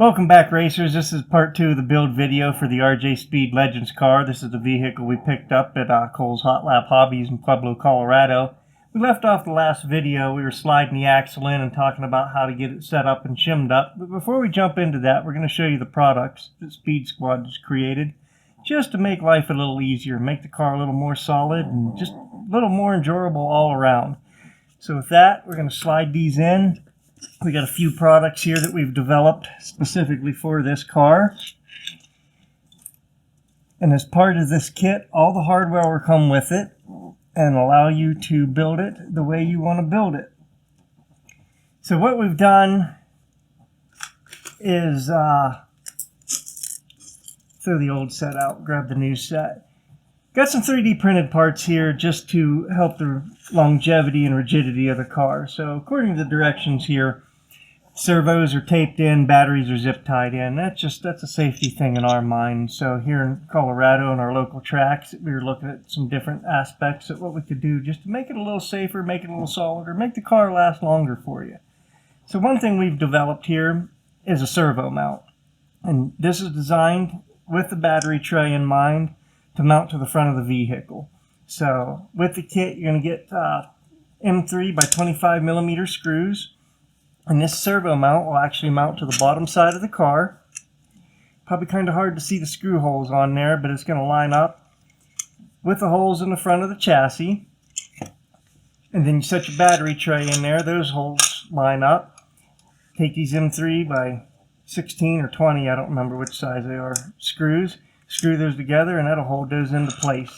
Welcome back, racers. This is part 2 of the build video for the RJSpeed Legends car. This is the vehicle we picked up at Cole's Hot Lap Hobbies in Pueblo, Colorado. We left off the last video. We were sliding the axle in and talking about how to get it set up and shimmed up. But before we jump into that, we're going to show you the products that Speed Squad has created just to make life a little easier, make the car a little more solid and just a little more enjoyable all around. So with that, we're going to slide these in. We got a few products here that we've developed specifically for this car. And as part of this kit, all the hardware will come with it and allow you to build it the way you want to build it. So what we've done is throw the old set out, grab the new set. Got some 3D printed parts here just to help the longevity and rigidity of the car. So according to the directions here, servos are taped in, batteries are zip tied in. That's a safety thing in our mind. So here in Colorado on our local tracks, we were looking at some different aspects of what we could do just to make it a little safer, make it a little solider, make the car last longer for you. So one thing we've developed here is a servo mount. And this is designed with the battery tray in mind to mount to the front of the vehicle. So with the kit, you're going to get M3 by 25 millimeter screws. And this servo mount will actually mount to the bottom side of the car. Probably kind of hard to see the screw holes on there, but it's going to line up with the holes in the front of the chassis. And then you set your battery tray in there. Those holes line up. Take these M3 by 16 or 20, I don't remember which size they are, screws. Screw those together and that'll hold those into place.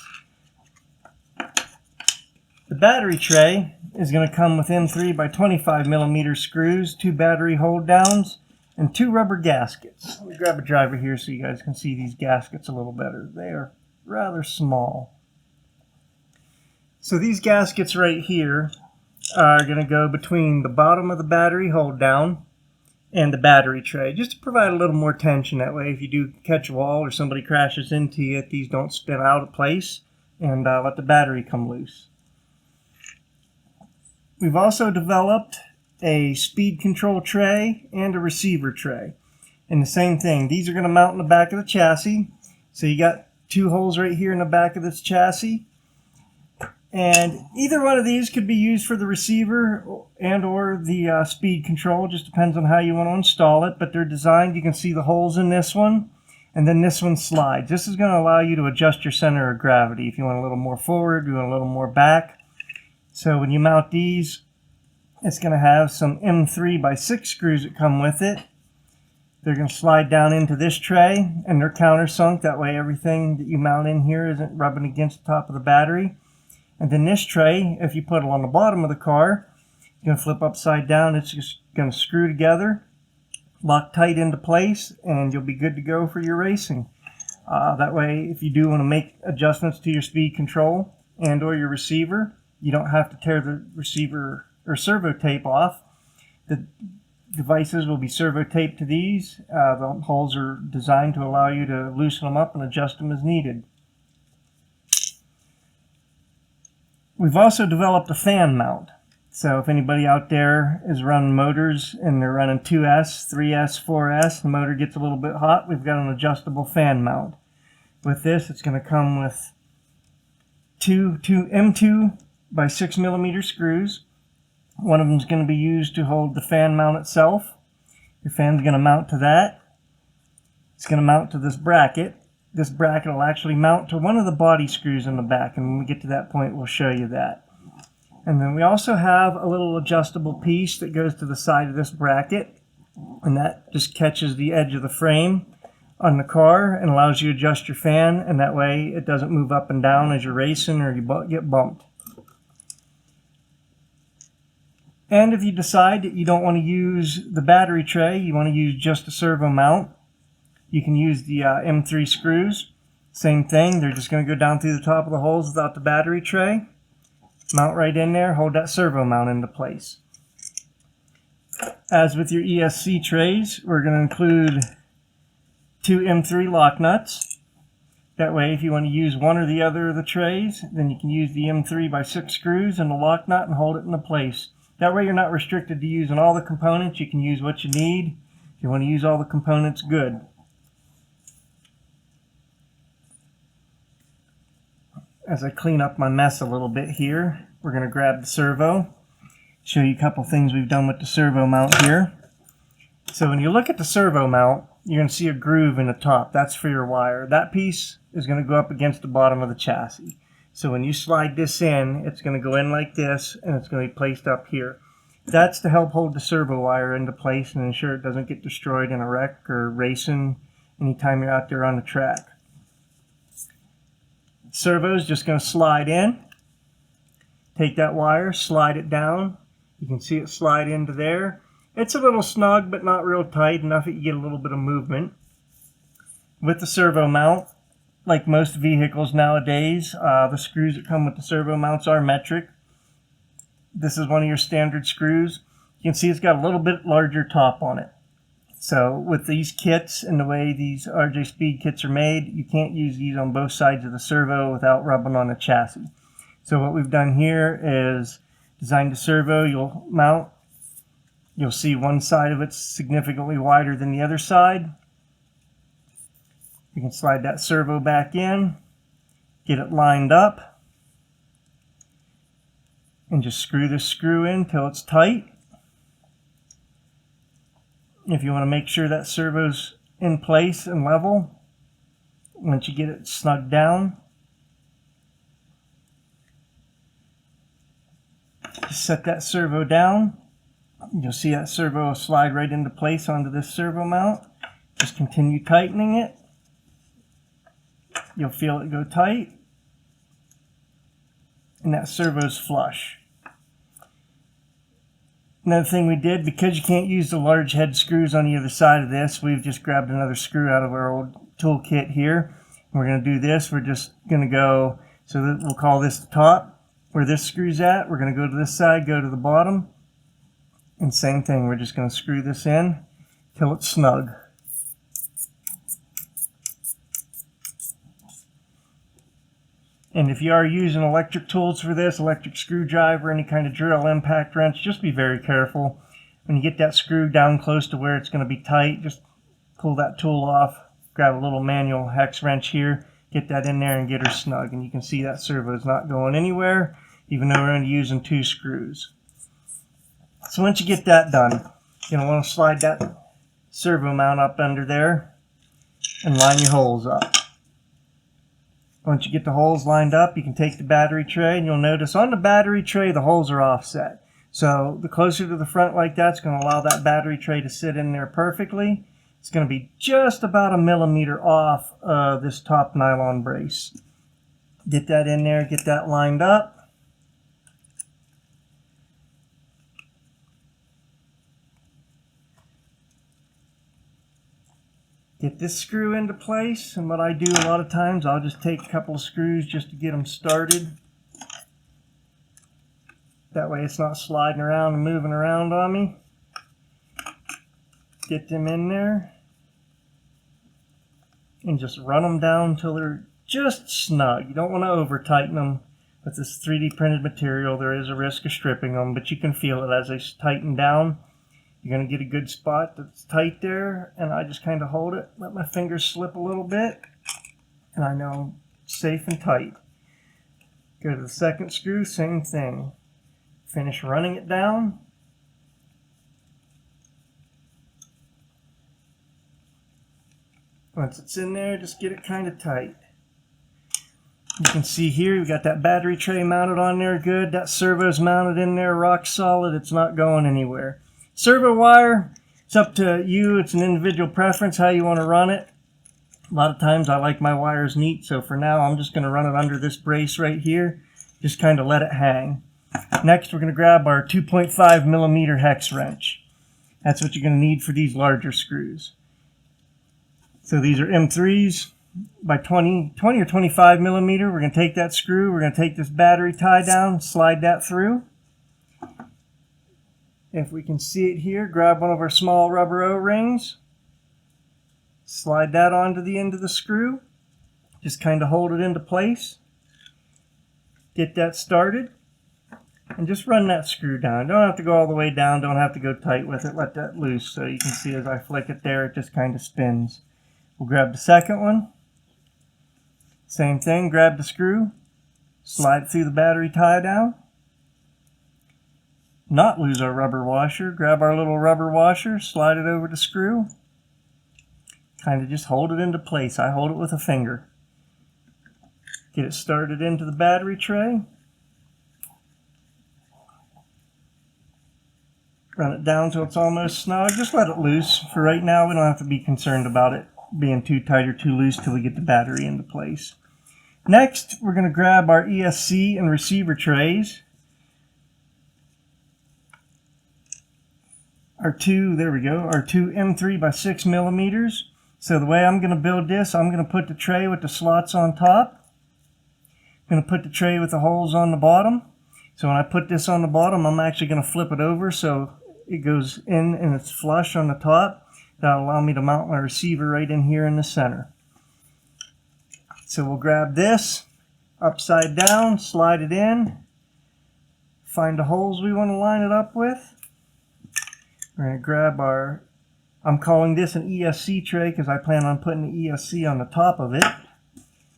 The battery tray is going to come with M3 by 25 millimeter screws, 2 battery hold downs, and 2 rubber gaskets. Let me grab a driver here so you guys can see these gaskets a little better. They are rather small. So these gaskets right here are going to go between the bottom of the battery hold down and the battery tray, just to provide a little more tension. That way if you do catch a wall or somebody crashes into you, these don't spin out of place and let the battery come loose. We've also developed a speed control tray and a receiver tray. And the same thing, these are going to mount in the back of the chassis. So you got 2 holes right here in the back of this chassis. And either one of these could be used for the receiver and or the speed control. Just depends on how you want to install it. But they're designed, you can see the holes in this one. And then this one slides. This is going to allow you to adjust your center of gravity. If you want a little more forward, you want a little more back. So when you mount these, it's going to have some M3 by 6 screws that come with it. They're going to slide down into this tray. And they're countersunk. That way everything that you mount in here isn't rubbing against the top of the battery. And then this tray, if you put it on the bottom of the car, it's going to flip upside down. It's just going to screw together, lock tight into place, and you'll be good to go for your racing. That way, if you do want to make adjustments to your speed control and or your receiver, you don't have to tear the receiver or servo tape off. The devices will be servo taped to these. The holes are designed to allow you to loosen them up and adjust them as needed. We've also developed a fan mount. So if anybody out there is running motors and they're running 2S, 3S, 4S, the motor gets a little bit hot, we've got an adjustable fan mount. With this, it's going to come with two M2 by 6 millimeter screws. One of them is going to be used to hold the fan mount itself. Your fan's going to mount to that. It's going to mount to this bracket. This bracket will actually mount to one of the body screws in the back, and when we get to that point, we'll show you that. And then we also have a little adjustable piece that goes to the side of this bracket, and that just catches the edge of the frame on the car and allows you to adjust your fan, and that way it doesn't move up and down as you're racing or you get bumped. And if you decide that you don't want to use the battery tray, you want to use just a servo mount, you can use the M3 screws. Same thing, they're just going to go down through the top of the holes without the battery tray. Mount right in there, hold that servo mount into place. As with your ESC trays, we're going to include 2 M3 lock nuts. That way, if you want to use one or the other of the trays, then you can use the M3 by 6 screws and the lock nut and hold it into place. That way you're not restricted to using all the components. You can use what you need. You want to use all the components good. As I clean up my mess a little bit here, we're going to grab the servo, show you a couple things we've done with the servo mount here. So when you look at the servo mount, you're going to see a groove in the top. That's for your wire. That piece is going to go up against the bottom of the chassis. So when you slide this in, it's going to go in like this, and it's going to be placed up here. That's to help hold the servo wire into place and ensure it doesn't get destroyed in a wreck or racing anytime you're out there on the track. The servo is just going to slide in. Take that wire, slide it down. You can see it slide into there. It's a little snug, but not real tight, enough that you get a little bit of movement. With the servo mount, like most vehicles nowadays, the screws that come with the servo mounts are metric. This is one of your standard screws. You can see it's got a little bit larger top on it. So with these kits and the way these RJSpeed kits are made, you can't use these on both sides of the servo without rubbing on the chassis. So what we've done here is designed the servo you'll mount. You'll see one side of it's significantly wider than the other side. You can slide that servo back in, get it lined up, and just screw this screw in till it's tight. If you want to make sure that servo's in place and level, once you get it snugged down, just set that servo down. You'll see that servo will slide right into place onto this servo mount. Just continue tightening it. You'll feel it go tight. And that servo's flush. Another thing we did, because you can't use the large head screws on the other side of this, we've just grabbed another screw out of our old tool kit here. And we're going to do this. We're just going to go, so that we'll call this the top. Where this screw's at, we're going to go to this side, go to the bottom. And same thing, we're just going to screw this in till it's snug. And if you are using electric tools for this, electric screwdriver, any kind of drill, impact wrench, just be very careful. When you get that screw down close to where it's going to be tight, just pull that tool off, grab a little manual hex wrench here, get that in there and get her snug. And you can see that servo is not going anywhere, even though we're only using 2 screws. So once you get that done, you're going to want to slide that servo mount up under there and line your holes up. Once you get the holes lined up, you can take the battery tray, and you'll notice on the battery tray the holes are offset. So the closer to the front like that, it's going to allow that battery tray to sit in there perfectly. It's going to be just about 1 millimeter off this top nylon brace. Get that in there, get that lined up. Get this screw into place, and what I do a lot of times, I'll just take a couple of screws just to get them started. That way it's not sliding around and moving around on me. Get them in there and just run them down until they're just snug. You don't want to over tighten them. With this 3D printed material, there is a risk of stripping them, but you can feel it as they tighten down. You're going to get a good spot that's tight there, and I just kind of hold it, let my fingers slip a little bit, and I know it's safe and tight. Go to the second screw, same thing. Finish running it down. Once it's in there, just get it kind of tight. You can see here, we've got that battery tray mounted on there good. That servo's mounted in there, rock solid. It's not going anywhere. Servo wire, it's up to you. It's an individual preference how you want to run it. A lot of times I like my wires neat, so for now I'm just going to run it under this brace right here. Just kind of let it hang. Next we're going to grab our 2.5 millimeter hex wrench. That's what you're going to need for these larger screws. So these are M3s by 20 or 25 millimeter. We're going to take that screw, we're going to take this battery tie down, slide that through. If we can see it here, grab one of our small rubber O-rings, slide that onto the end of the screw, just kind of hold it into place, get that started. And just run that screw down. Don't have to go all the way down, don't have to go tight with it. Let that loose so you can see as I flick it there, it just kind of spins. We'll grab the second one. Same thing, grab the screw, slide it through the battery tie down. Not lose our rubber washer. Grab our little rubber washer, slide it over the screw. Kind of just hold it into place. I hold it with a finger. Get it started into the battery tray. Run it down till it's almost snug. Just let it loose. For right now, we don't have to be concerned about it being too tight or too loose till we get the battery into place. Next, we're going to grab our ESC and receiver trays. Our two M3 by 6 millimeters. So the way I'm going to build this, I'm going to put the tray with the slots on top. I'm going to put the tray with the holes on the bottom. So when I put this on the bottom, I'm actually going to flip it over so it goes in and it's flush on the top. That'll allow me to mount my receiver right in here in the center. So we'll grab this upside down, slide it in, find the holes we want to line it up with. We're going to grab our, I'm calling this an ESC tray because I plan on putting the ESC on the top of it.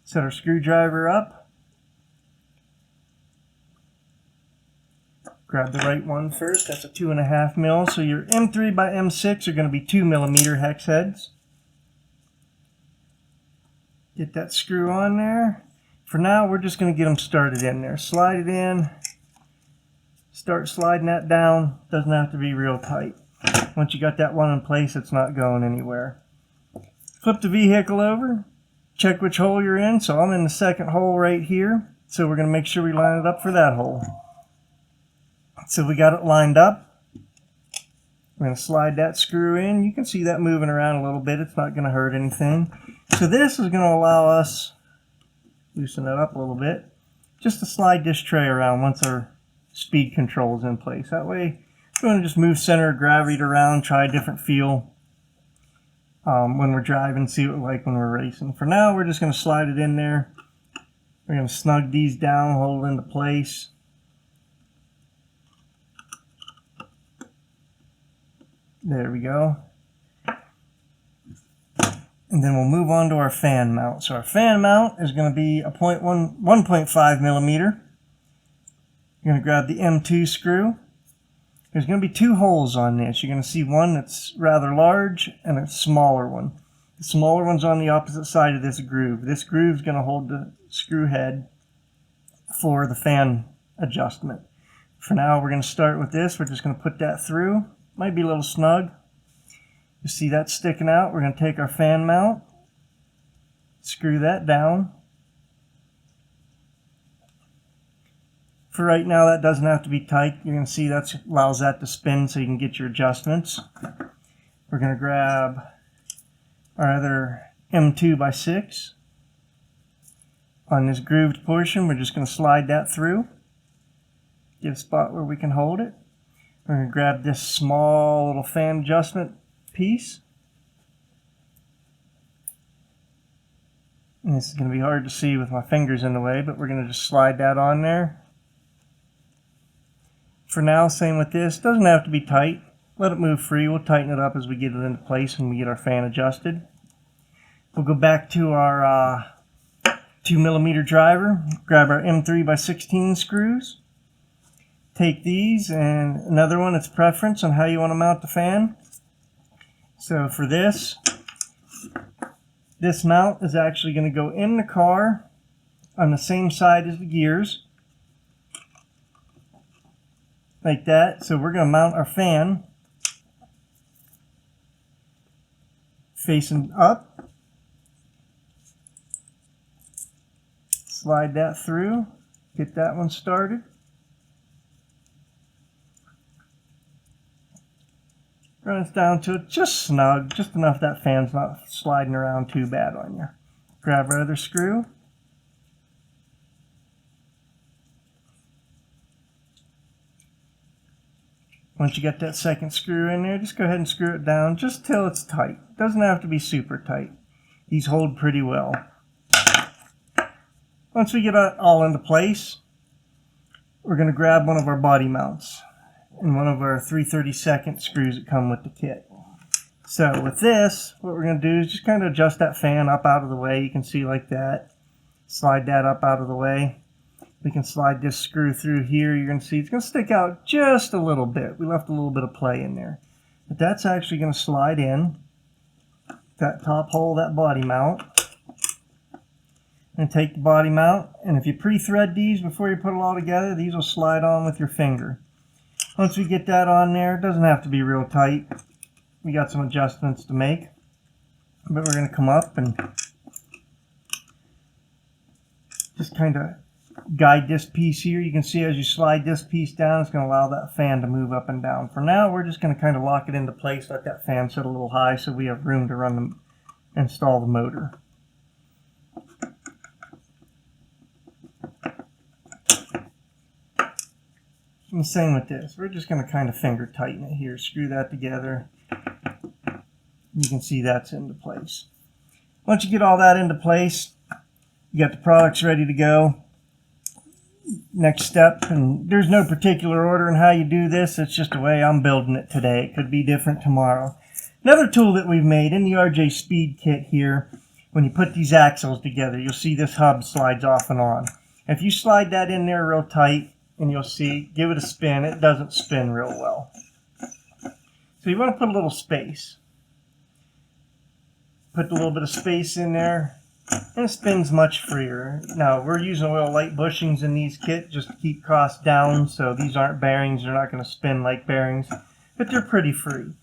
Set our screwdriver up. Grab the right one first. That's a 2.5 mil. So your M3 by M6 are going to be 2 millimeter hex heads. Get that screw on there. For now, we're just going to get them started in there. Slide it in. Start sliding that down. Doesn't have to be real tight. Once you got that one in place, it's not going anywhere. Flip the vehicle over. Check which hole you're in. So I'm in the second hole right here. So we're going to make sure we line it up for that hole. So we got it lined up. We're going to slide that screw in. You can see that moving around a little bit. It's not going to hurt anything. So this is going to allow us, loosen that up a little bit, just to slide this tray around once our speed control is in place. That way, we're going to just move center of gravity around, try a different feel when we're driving, see what it's like when we're racing. For now, we're just going to slide it in there. We're going to snug these down, hold it into place. There we go. And then we'll move on to our fan mount. So our fan mount is going to be a 1.5 millimeter. You're going to grab the M2 screw. There's going to be two holes on this. You're going to see one that's rather large and a smaller one. The smaller one's on the opposite side of this groove. This groove is going to hold the screw head for the fan adjustment. For now, we're going to start with this. We're just going to put that through. Might be a little snug. You see that sticking out. We're going to take our fan mount, screw that down. For right now, that doesn't have to be tight. You're going to see that allows that to spin so you can get your adjustments. We're going to grab our other M2 by 6. On this grooved portion, we're just going to slide that through. Get a spot where we can hold it. We're going to grab this small little fan adjustment piece. And this is going to be hard to see with my fingers in the way, but we're going to just slide that on there. For now, same with this. Doesn't have to be tight. Let it move free. We'll tighten it up as we get it into place when we get our fan adjusted. We'll go back to our 2 millimeter driver. Grab our M3 by 16 screws. Take these, and another one, it's preference on how you want to mount the fan. So for this mount is actually going to go in the car on the same side as the gears. Like that. So we're going to mount our fan facing up. Slide that through. Get that one started. Run it down to it just snug, just enough that fan's not sliding around too bad on you. Grab our other screw. Once you get that second screw in there, just go ahead and screw it down just till it's tight. It doesn't have to be super tight. These hold pretty well. Once we get it all into place, we're going to grab one of our body mounts and one of our 3/32 screws that come with the kit. So with this, what we're going to do is just kind of adjust that fan up out of the way. You can see like that. Slide that up out of the way. We can slide this screw through here. You're going to see it's going to stick out just a little bit. We left a little bit of play in there. But that's actually going to slide in that top hole, that body mount. And take the body mount, and if you pre-thread these before you put it all together, these will slide on with your finger. Once we get that on there, it doesn't have to be real tight. We got some adjustments to make, but we're going to come up and just kind of guide this piece here. You can see as you slide this piece down, it's going to allow that fan to move up and down. For now, we're just going to kind of lock it into place, let that fan sit a little high so we have room to install the motor. And the same with this. We're just going to kind of finger tighten it here. Screw that together. You can see that's into place. Once you get all that into place, you got the products ready to go. Next step, and there's no particular order in how you do this. It's just the way I'm building it today. It could be different tomorrow. Another tool that we've made in the RJSpeed kit here, when you put these axles together, you'll see this hub slides off and on. If you slide that in there real tight, and you'll see, give it a spin, it doesn't spin real well. So you want to put a little space. Put a little bit of space in there, and it spins much freer. Now, we're using oil light bushings in these kits just to keep costs down, so these aren't bearings, they're not going to spin like bearings, but they're pretty free.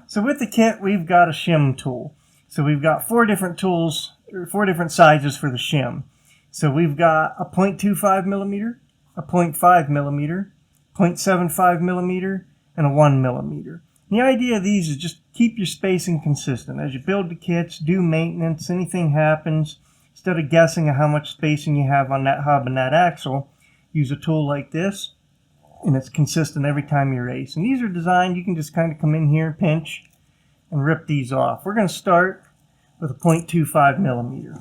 So with the kit, we've got a shim tool. So we've got 4 different tools, or 4 different sizes for the shim. So we've got a 0.25 millimeter, a 0.5 millimeter, 0.75 millimeter, and a 1 millimeter. The idea of these is just keep your spacing consistent. As you build the kits, do maintenance, anything happens, instead of guessing at how much spacing you have on that hub and that axle, use a tool like this, and it's consistent every time you race. And these are designed, you can just kind of come in here, pinch, and rip these off. We're going to start with a 0.25 millimeter.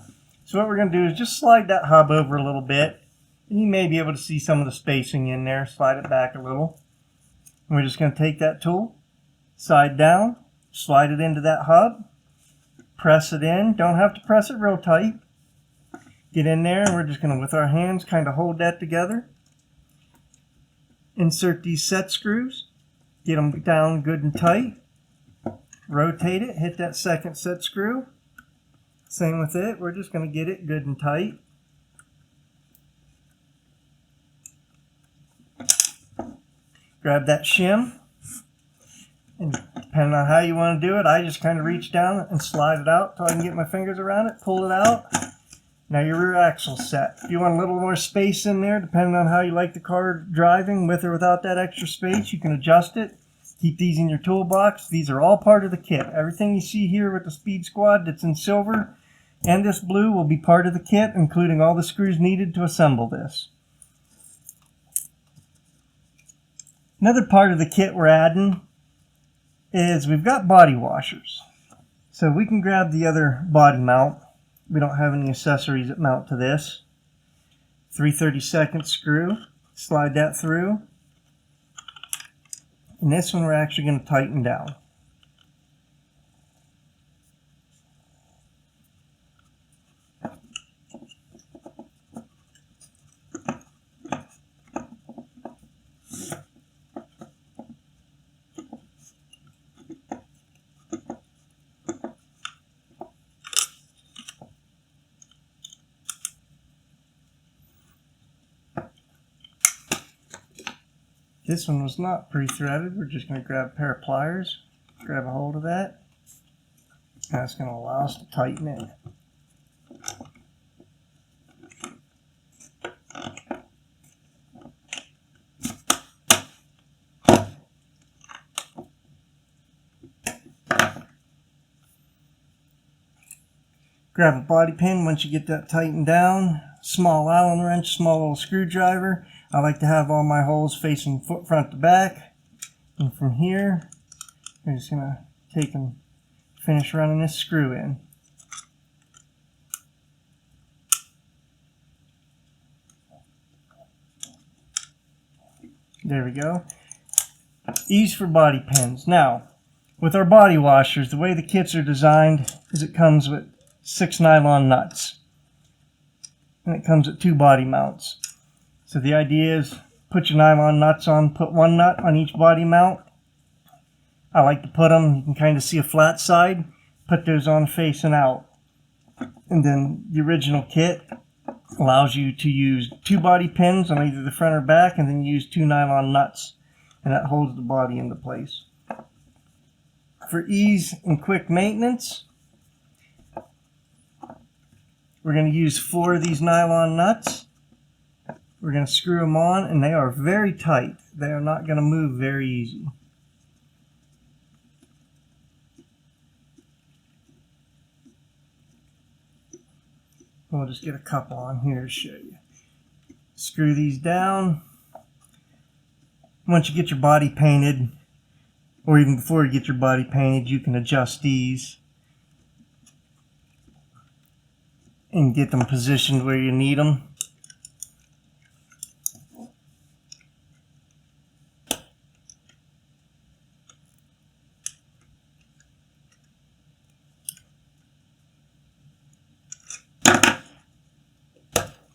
So what we're going to do is just slide that hub over a little bit. And you may be able to see some of the spacing in there. Slide it back a little. And we're just going to take that tool, side down, slide it into that hub, press it in. Don't have to press it real tight. Get in there, and we're just going to, with our hands, kind of hold that together. Insert these set screws. Get them down good and tight. Rotate it. Hit that second set screw. Same with it. We're just going to get it good and tight. Grab that shim, and depending on how you want to do it, I just kind of reach down and slide it out until I can get my fingers around it, pull it out. Now your rear axle's set. If you want a little more space in there, depending on how you like the car driving, with or without that extra space, you can adjust it. Keep these in your toolbox. These are all part of the kit. Everything you see here with the Speed Squad that's in silver and this blue will be part of the kit, including all the screws needed to assemble this. Another part of the kit we're adding is we've got body washers. So we can grab the other body mount. We don't have any accessories that mount to this. 3/32 screw. Slide that through. And this one we're actually going to tighten down. This one was not pre-threaded. We're just going to grab a pair of pliers, grab a hold of that. That's going to allow us to tighten it. Grab a body pin once you get that tightened down. Small Allen wrench, small little screwdriver. I like to have all my holes facing front to back. And from here, we're just going to take and finish running this screw in. There we go. E's for body pins. Now, with our body washers, the way the kits are designed is it comes with 6 nylon nuts. And it comes with 2 body mounts. So the idea is put your nylon nuts on, put 1 nut on each body mount. I like to put them, you can kind of see a flat side, put those on facing out. And then the original kit allows you to use 2 body pins on either the front or back, and then you use 2 nylon nuts, and that holds the body into place. For ease and quick maintenance, we're going to use 4 of these nylon nuts. We're going to screw them on, and they are very tight. They are not going to move very easy. We'll just get a couple on here to show you. Screw these down. Once you get your body painted, or even before you get your body painted, you can adjust these and get them positioned where you need them.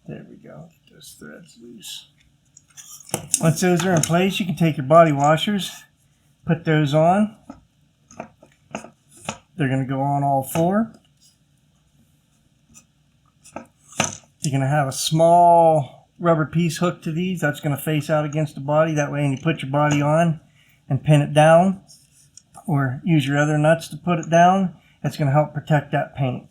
There we go. Get those threads loose. Once those are in place, you can take your body washers, put those on. They're going to go on all 4. You're going to have a small rubber piece hooked to these. That's going to face out against the body. That way when you put your body on and pin it down, or use your other nuts to put it down, it's going to help protect that paint.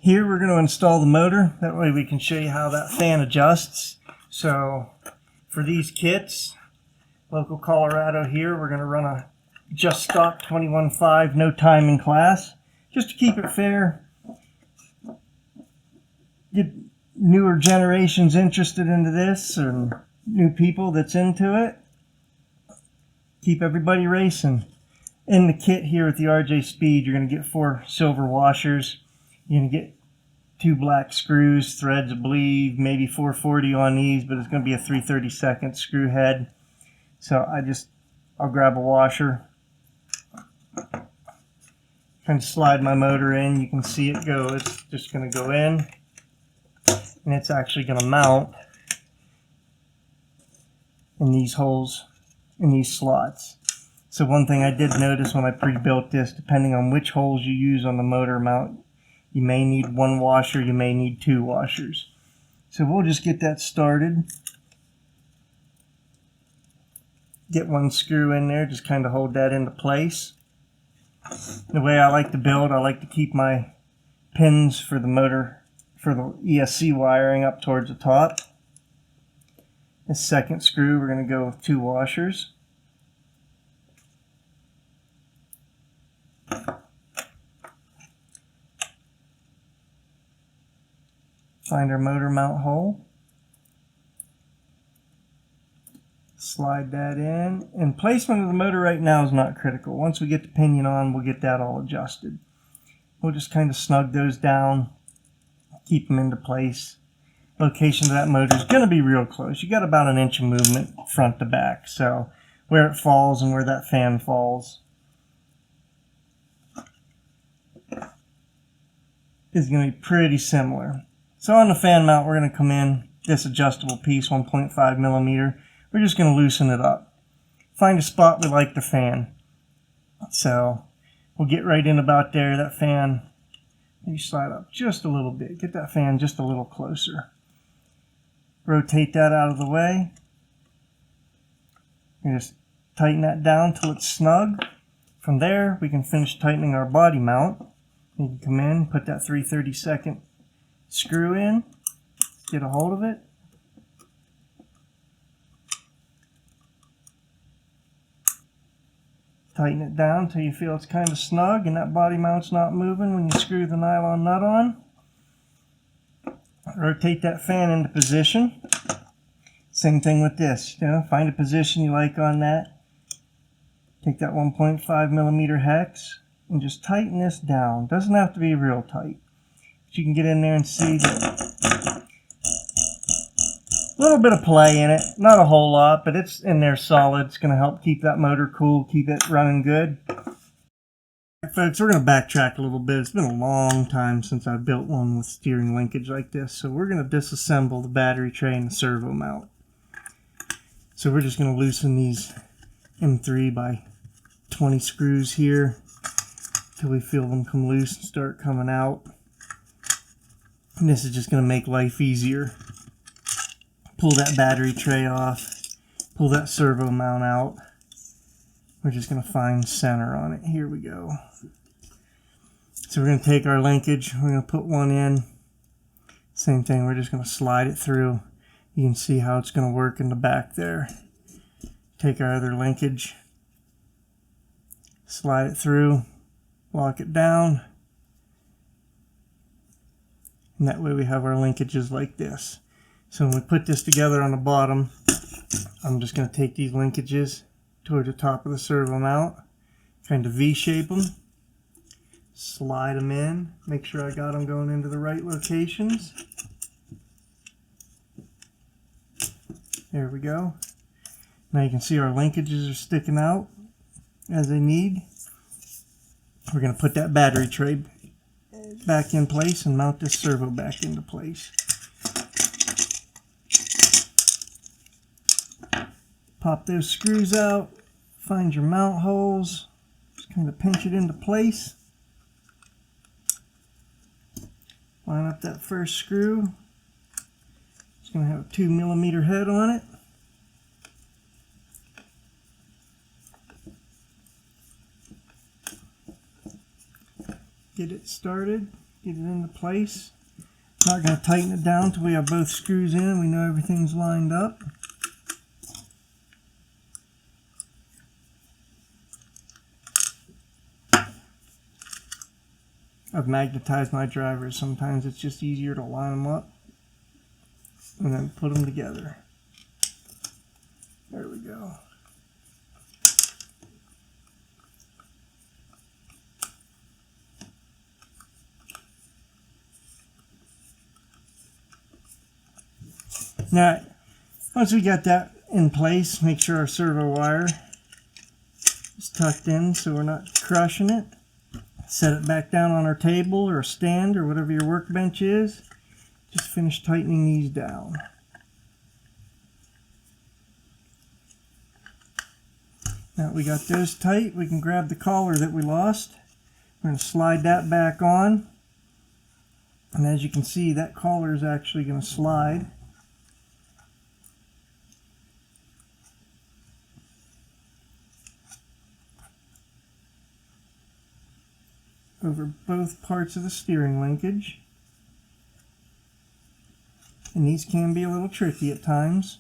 Here we're going to install the motor. That way we can show you how that fan adjusts. So for these kits, local Colorado here, we're going to run a just stock 21.5 no timing class, just to keep it fair. Get newer generations interested into this, and new people that's into it. Keep everybody racing. In the kit here with the RJSpeed, you're going to get 4 silver washers. You're going to get 2 black screws, threads, I believe, maybe 440 on these, but it's going to be a 3/32 screw head. So I'll grab a washer, kind of slide my motor in. You can see it go. It's just going to go in, and it's actually going to mount in these holes, in these slots. So one thing I did notice when I pre-built this, depending on which holes you use on the motor mount, you may need 1 washer, you may need 2 washers. So we'll just get that started. Get 1 screw in there, just kind of hold that into place. The way I like to build, I like to keep my pins for the motor, for the ESC wiring up towards the top. The second screw, we're going to go with 2 washers. Find our motor mount hole, slide that in, and placement of the motor right now is not critical. Once we get the pinion on, we'll get that all adjusted. We'll just kind of snug those down, keep them into place. Location of that motor is going to be real close. You got about 1 inch of movement front to back, so where it falls and where that fan falls is going to be pretty similar. So on the fan mount, we're going to come in this adjustable piece, 1.5 millimeter. We're just going to loosen it up. Find a spot we like the fan. So we'll get right in about there. That fan, maybe slide up just a little bit. Get that fan just a little closer. Rotate that out of the way. And just tighten that down till it's snug. From there, we can finish tightening our body mount. You can come in, put that 3/32 screw in, get a hold of it. Tighten it down until you feel it's kind of snug and that body mount's not moving when you screw the nylon nut on. Rotate that fan into position. Same thing with this, find a position you like on that. Take that 1.5 millimeter hex, and just tighten this down. Doesn't have to be real tight. But you can get in there and see that a little bit of play in it. Not a whole lot, but it's in there solid. It's going to help keep that motor cool, keep it running good. Right, folks, we're going to backtrack a little bit. It's been a long time since I built one with steering linkage like this. So we're going to disassemble the battery tray and the servo mount. So we're just going to loosen these M3 by 20 screws here until we feel them come loose and start coming out. And this is just going to make life easier. Pull that battery tray off, pull that servo mount out. We're just going to find center on it. Here we go. So we're going to take our linkage, we're going to put one in. Same thing, we're just going to slide it through. You can see how it's going to work in the back there. Take our other linkage, slide it through, lock it down. And that way we have our linkages like this. So when we put this together on the bottom, I'm just going to take these linkages toward the top of the servo mount, kind of V-shape them, slide them in, make sure I got them going into the right locations. There we go. Now you can see our linkages are sticking out as they need. We're going to put that battery tray back in place and mount this servo back into place. Pop those screws out, find your mount holes, just kind of pinch it into place. Line up that first screw. It's going to have a 2mm head on it. Get it started, get it into place. Not going to tighten it down until we have both screws in. We know everything's lined up. I've magnetized my drivers. Sometimes it's just easier to line them up and then put them together. There we go. Now, once we got that in place, make sure our servo wire is tucked in so we're not crushing it. Set it back down on our table or a stand or whatever your workbench is. Just finish tightening these down. Now that we got those tight, we can grab the collar that we lost. We're going to slide that back on. And as you can see, that collar is actually going to slide. Over both parts of the steering linkage. And these can be a little tricky at times.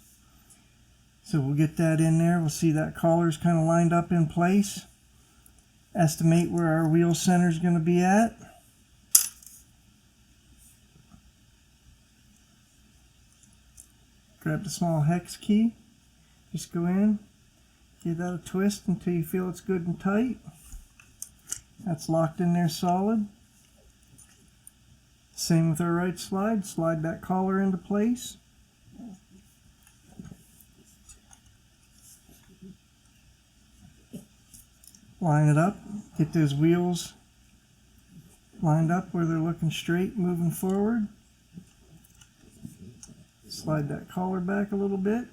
So we'll get that in there. We'll see that collar's kind of lined up in place. Estimate where our wheel center is going to be at. Grab the small hex key. Just go in. Give that a twist until you feel it's good and tight. That's locked in there solid. Same with our right slide. Slide that collar into place. Line it up. Get those wheels lined up where they're looking straight, moving forward. Slide that collar back a little bit.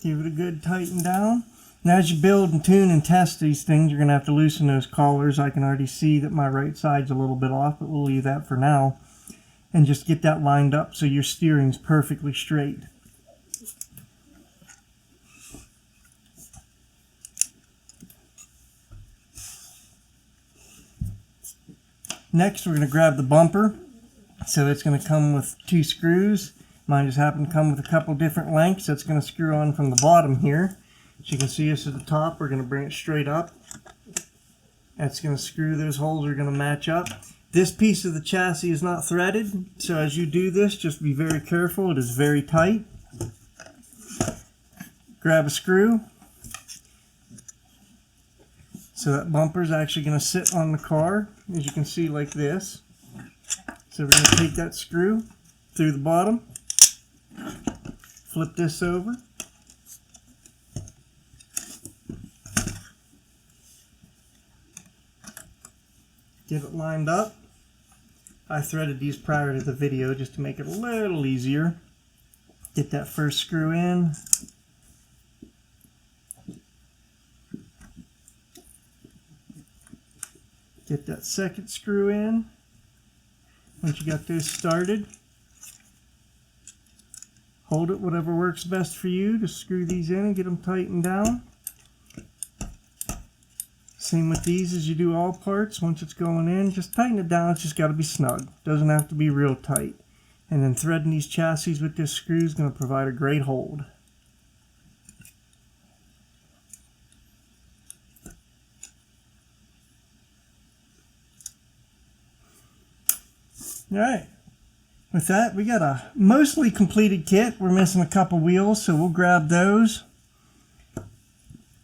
Give it a good tighten down. Now as you build and tune and test these things, you're going to have to loosen those collars. I can already see that my right side's a little bit off, but we'll leave that for now. And just get that lined up so your steering's perfectly straight. Next, we're going to grab the bumper. So it's going to come with 2 screws. Mine just happened to come with a couple different lengths. That's going to screw on from the bottom here. As you can see, this is the top. We're going to bring it straight up. That's going to screw. Those holes are going to match up. This piece of the chassis is not threaded, so as you do this, just be very careful. It is very tight. grab a screw. So that bumper is actually going to sit on the car, as you can see, like this. So we're going to take that screw through the bottom, flip this over, get it lined up. I threaded these prior to the video just to make it a little easier. Get that first screw in. Get that second screw in. Once you got those started, hold it whatever works best for you to screw these in and get them tightened down. Same with these as you do all parts. Once it's going in, just tighten it down. It's just got to be snug. Doesn't have to be real tight. And then threading these chassis with this screw is going to provide a great hold. Alright, with that we got a mostly completed kit. We're missing a couple wheels, so we'll grab those.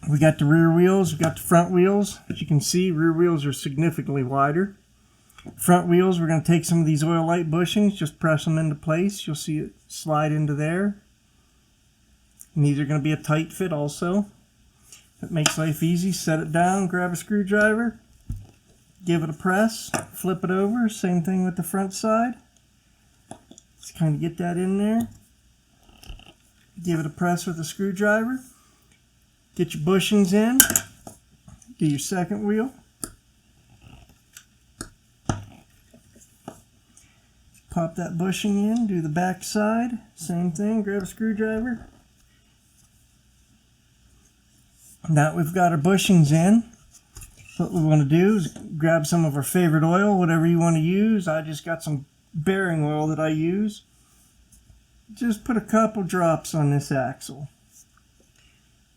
We got the rear wheels, we got the front wheels. As you can see, rear wheels are significantly wider. Front wheels, we're going to take some of these oil light bushings, just press them into place. You'll see it slide into there. And these are going to be a tight fit also. That makes life easy. Set it down, grab a screwdriver. Give it a press, flip it over, same thing with the front side. Just kind of get that in there. Give it a press with a screwdriver. Get your bushings in. Do your second wheel. Pop that bushing in, do the back side. Same thing, grab a screwdriver. Now we've got our bushings in. What we want to do is grab some of our favorite oil, whatever you want to use. I just got some bearing oil that I use. Just put a couple drops on this axle.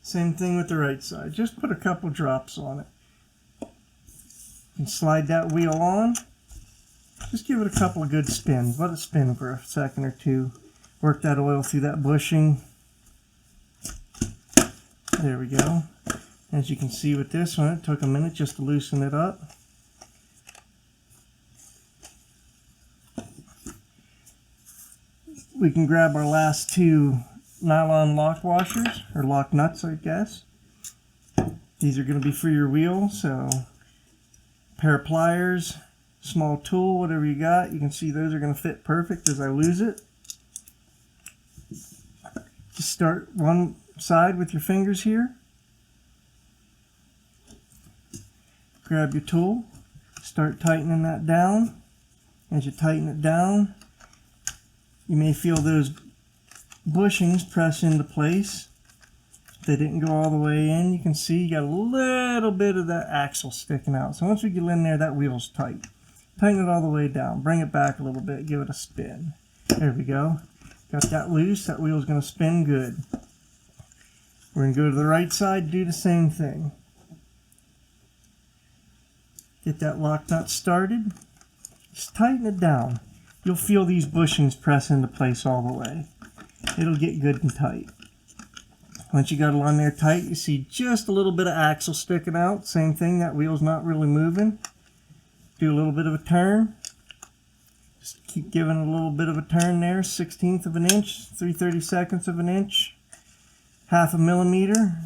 Same thing with the right side. Just put a couple drops on it. And slide that wheel on. Just give it a couple of good spins. Let it spin for a second or two. Work that oil through that bushing. There we go. As you can see with this one, it took a minute just to loosen it up. We can grab our last two nylon lock washers, or lock nuts I guess. These are going to be for your wheel, so a pair of pliers, small tool, whatever you got. You can see those are going to fit perfect as I lose it. Just start one side with your fingers here. Grab your tool, start tightening that down. As you tighten it down, you may feel those bushings press into place. If they didn't go all the way in, you can see you got a little bit of that axle sticking out. So once we get in there, that wheel's tight. Tighten it all the way down, bring it back a little bit, give it a spin. There we go. Got that loose, that wheel's going to spin good. We're going to go to the right side, do the same thing. Get that lock nut started. Just tighten it down. You'll feel these bushings press into place all the way. It'll get good and tight. Once you got it on there tight, you see just a little bit of axle sticking out. Same thing, that wheel's not really moving. Do a little bit of a turn. Just keep giving it a little bit of a turn there. 1/16 of an inch, 3/32 of an inch, 1/2 millimeter.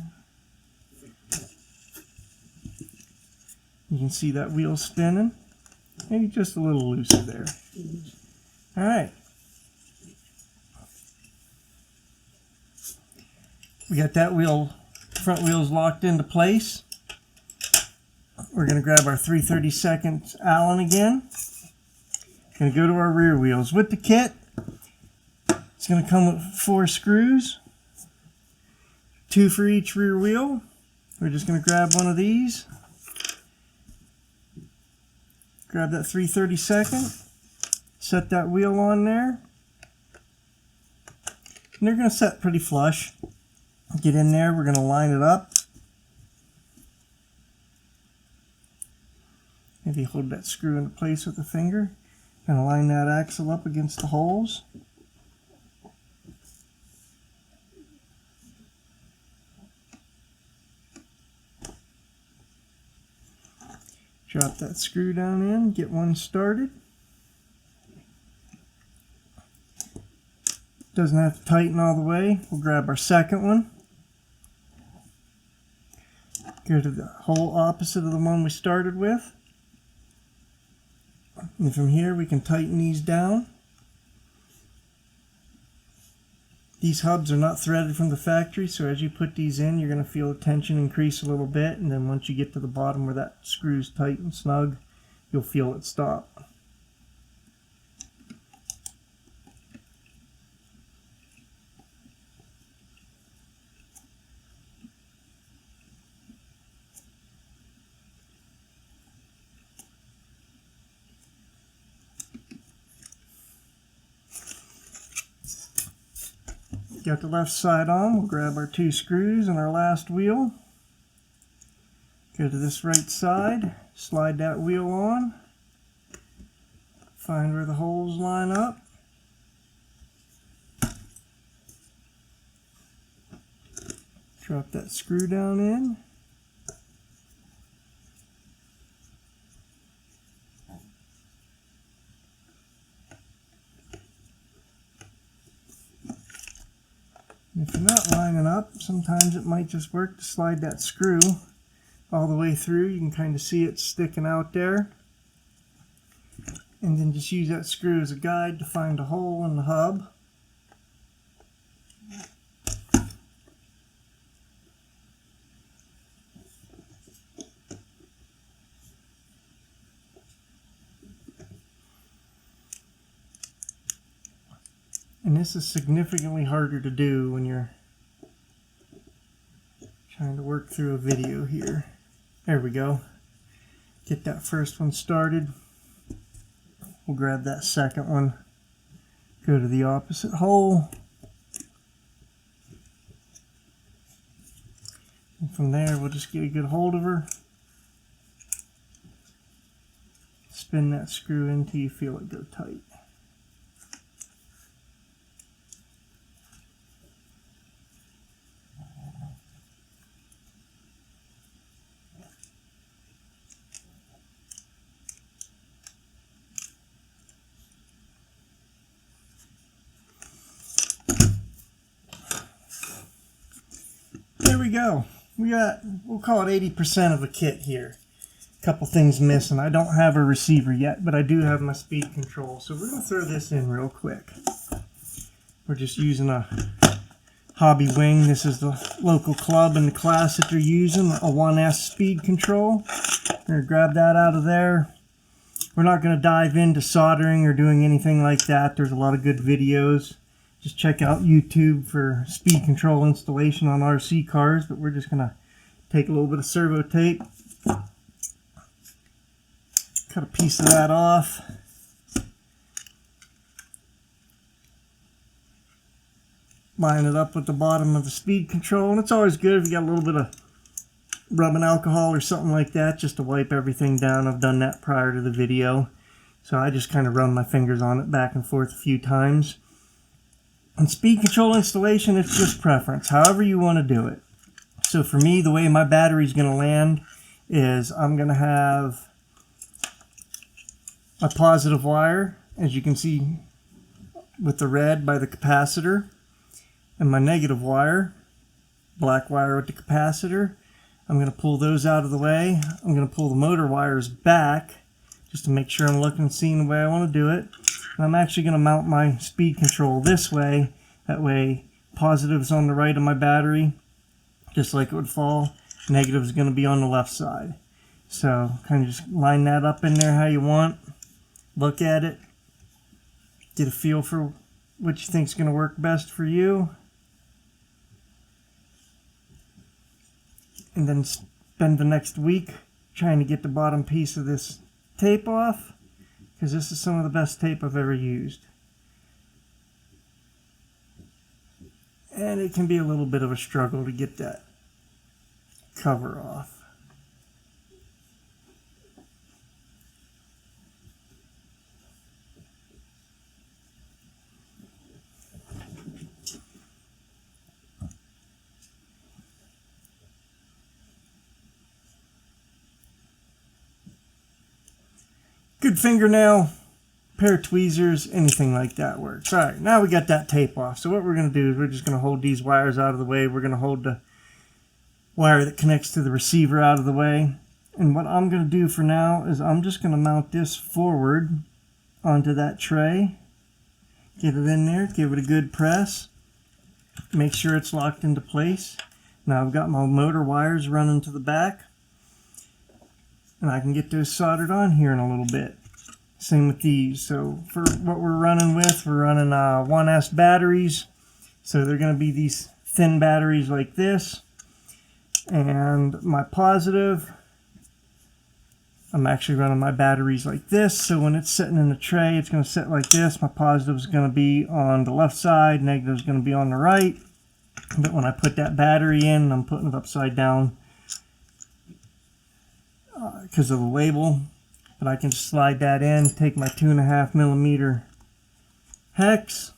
You can see that wheel spinning. Maybe just a little looser there. Alright. We got that wheel, front wheel's locked into place. We're going to grab our 3/32 Allen again. Going to go to our rear wheels. With the kit, it's going to come with 4 screws. 2 for each rear wheel. We're just going to grab one of these. Grab that 3/32, set that wheel on there, and they're going to set pretty flush. Get in there, we're going to line it up. Maybe hold that screw into place with the finger. Going to line that axle up against the holes. Drop that screw down in, get one started. Doesn't have to tighten all the way. We'll grab our second one. Go to the hole opposite of the one we started with. And from here we can tighten these down. These hubs are not threaded from the factory, so as you put these in, you're going to feel the tension increase a little bit, and then once you get to the bottom where that screw's tight and snug, you'll feel it stop. Got the left side on, we'll grab our 2 screws and our last wheel. Go to this right side, slide that wheel on, find where the holes line up. Drop that screw down in. If you're not lining up, sometimes it might just work to slide that screw all the way through. You can kind of see it sticking out there. And then just use that screw as a guide to find a hole in the hub. And this is significantly harder to do when you're trying to work through a video here. There we go. Get that first one started. We'll grab that second one. Go to the opposite hole. And from there, we'll just get a good hold of her. Spin that screw in until you feel it go tight. There we go. We'll call it 80% of the kit here. A couple things missing. I don't have a receiver yet, but I do have my speed control. So we're going to throw this in real quick. We're just using a hobby wing. This is the local club and the class that they're using, a 1S speed control. We're going to grab that out of there. We're not going to dive into soldering or doing anything like that. There's a lot of good videos. Just check out YouTube for speed control installation on RC cars, but we're just going to take a little bit of servo tape, cut a piece of that off, line it up with the bottom of the speed control, and it's always good if you got a little bit of rubbing alcohol or something like that just to wipe everything down. I've done that prior to the video, so I just kind of run my fingers on it back and forth a few times. And speed control installation, it's just preference, however you want to do it. So for me, the way my battery's going to land is I'm going to have a positive wire, as you can see with the red by the capacitor, and my negative wire, black wire with the capacitor. I'm going to pull those out of the way. I'm going to pull the motor wires back just to make sure I'm looking and seeing the way I want to do it. And I'm actually going to mount my speed control this way. That way, positive's on the right of my battery, just like it would fall. Negative is going to be on the left side. So kind of just line that up in there how you want. Look at it. Get a feel for what you think is going to work best for you. And then spend the next week trying to get the bottom piece of this tape off, because this is some of the best tape I've ever used. And it can be a little bit of a struggle to get that cover off. good fingernail, pair of tweezers, anything like that works. All right, now we got that tape off. So what we're going to do is we're just going to hold these wires out of the way. We're going to hold the wire that connects to the receiver out of the way. And what I'm going to do for now is I'm just going to mount this forward onto that tray. Get it in there, give it a good press. Make sure it's locked into place. Now I've got my motor wires running to the back. And I can get those soldered on here in a little bit. Same with these. So for what we're running with, we're running 1S batteries. So they're going to be these thin batteries like this. And my positive, I'm actually running my batteries like this. So when it's sitting in the tray, it's going to sit like this. My positive is going to be on the left side, negative is going to be on the right. But when I put that battery in, I'm putting it upside down because of the label. But I can slide that in, take my 2.5 millimeter hex,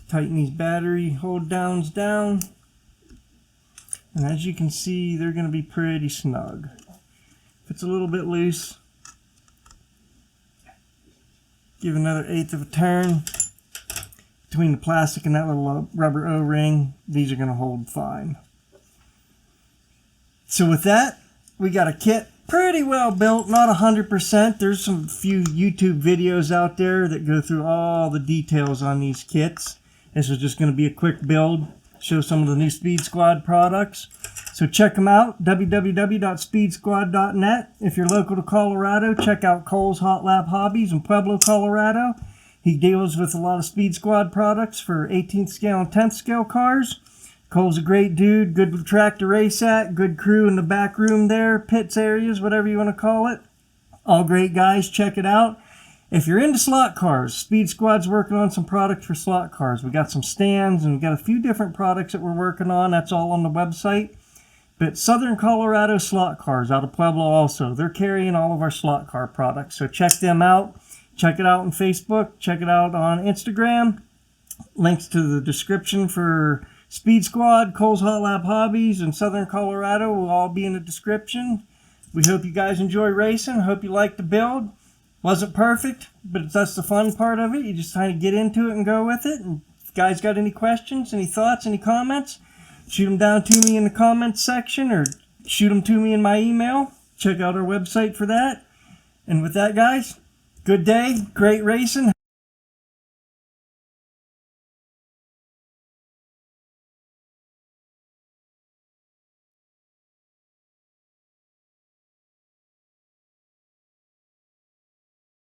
tighten these battery hold downs down, and as you can see, they're going to be pretty snug. If it's a little bit loose, give another 1/8 of a turn. Between the plastic and that little rubber O-ring, these are going to hold fine. So with that, we got a kit pretty well built, not 100%. There's some few YouTube videos out there that go through all the details on these kits. This is just going to be a quick build, show some of the new Speed Squad products. So check them out, www.speedsquad.net. If you're local to Colorado, check out Cole's Hot Lap Hobbies in Pueblo, Colorado. He deals with a lot of Speed Squad products for 18th scale and 10th scale cars. Cole's a great dude, good track to race at, good crew in the back room there, pits areas, whatever you want to call it. All great guys, check it out. If you're into slot cars, Speed Squad's working on some products for slot cars. We got some stands and we got a few different products that we're working on. That's all on the website. But Southern Colorado Slot Cars out of Pueblo also, they're carrying all of our slot car products. So check them out. Check it out on Facebook. Check it out on Instagram. Links to the description for Speed Squad, Cole's Hot Lap Hobbies, and Southern Colorado will all be in the description. We hope you guys enjoy racing. Hope you like the build. Wasn't perfect, but that's the fun part of it. You just kind of get into it and go with it. And if you guys got any questions, any thoughts, any comments, shoot them down to me in the comments section or shoot them to me in my email. Check out our website for that. And with that, guys, good day, great racing.